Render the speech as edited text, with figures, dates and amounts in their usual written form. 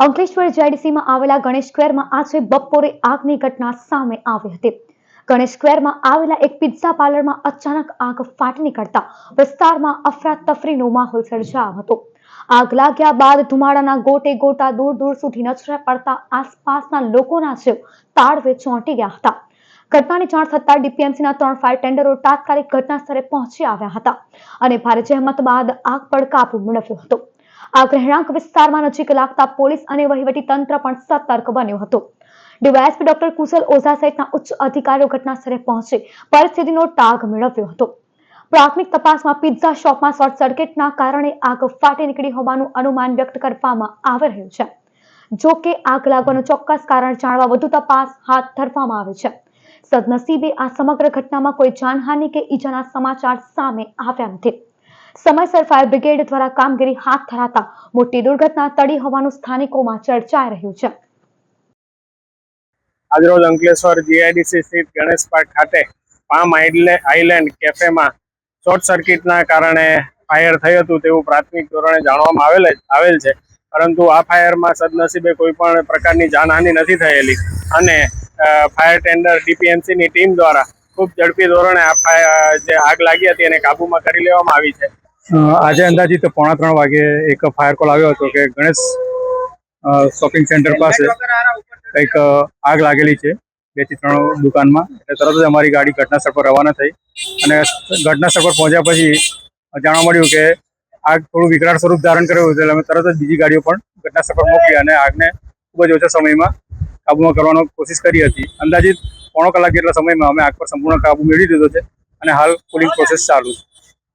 અંકલેશ્વર જીઆઈડીસીમાં આવેલા ગણેશ સ્ક્વેરમાં આજે બપોરે આગની ઘટના સામે આવી હતી। ગણેશ સ્ક્વેરમાં આવેલા એક પિઝા પાર્લરમાં અચાનક આગ ફાટી નીકળતા વિસ્તારમાં અફરાતફરીનો માહોલ સર્જાયો હતો। આગ લાગ્યા બાદ ધુમાડાના ગોટે ગોટા દૂર દૂર સુધી નજરે પડતા આસપાસના લોકોના જીવ તાળવે ચોંટી ગયા હતા। ઘટનાની જાણ થતાં ડીપીએમસીના 3 ફાયર ટેન્ડરો તાત્કાલિક ઘટનાસ્થળે પહોંચી આવ્યા હતા અને ભારે જહેમત બાદ આગ પર કાબુ મેળવ્યો હતો। આગ રહેણાંક વિસ્તારમાં નજીક લાગતા પોલીસ અને વહીવટી તંત્ર પણ સતર્ક બન્યું હતું। ડીવાયએસપી ડોક્ટર કુશલ ઓઝા સહિતના ઉચ્ચ અધિકારીઓ ઘટનાસ્થળે પહોંચી પરિસ્થિતિનો તાગ મેળવ્યો હતો। પ્રાથમિક તપાસમાં પિઝા શોપમાં શોર્ટ સર્કિટના કારણે આગ ફાટી નીકળી હોવાનું અનુમાન વ્યક્ત કરવામાં આવી રહ્યું છે। જો કે આગ લાગવાનું ચોક્કસ કારણ જાણવા વધુ તપાસ હાથ ધરવામાં આવી છે। સદનસીબે આ સમગ્ર ઘટનામાં કોઈ જાનહાનિ કે ઈજાના સમાચાર સામે આવ્યા નથી। સમયસર ફાયર બ્રિગેડ દ્વારા કામગીરી હાથ ધરાતા મોટી દુર્ઘટના ટળી હોવાનું સ્થાનિકોમાં ચર્ચાઈ રહ્યું છે। આજરોજ અંકલેશ્વર જીઆઈડીસી સ્થિત ગણેશ પાર્ક ખાતે પામ આઇલેન્ડ કેફેમાં શોર્ટ સર્કિટના કારણે ફાયર થયું હતું તેવું પ્રાથમિક ધોરણે જાણવામાં આવેલ છે, પરંતુ આ ફાયરમાં સદનસીબે કોઈ પણ પ્રકારની જાનહાનિ નથી થયેલી અને ફાયર ટેન્ડર ડીપીએમસીની ટીમ દ્વારા ખૂબ ઝડપી ધોરણે જે આગ લાગી હતી એને કાબૂમાં કરી લેવામાં આવી છે। આજે અંદાજિત 3:30 વાગે એક ફાયર કોલ આવ્યો હતો કે ગણેશ શોપિંગ સેન્ટર પાસે કંઈક આગ લાગેલી છે 2 થી 3 દુકાનમાં। એટલે તરત જ અમારી ગાડી ઘટનાસ્થળ પર રવાના થઈ અને ઘટનાસ્થળ પર પહોંચ્યા પછી જાણવા મળ્યું કે આગ થોડું વિકરાળ સ્વરૂપ ધારણ કર્યું હતું। એટલે અમે તરત જ બીજી ગાડીઓ પણ ઘટનાસ્થળ પર મોકલી અને આગને ખૂબ જ ઓછા સમયમાં કાબૂમાં કરવાનો કોશિશ કરી હતી। અંદાજિત 1.5 કલાક જેટલા સમયમાં અમે આગ પર સંપૂર્ણ કાબુ મેળવી લીધો છે અને હાલ કુલિંગ પ્રોસેસ ચાલુ છે।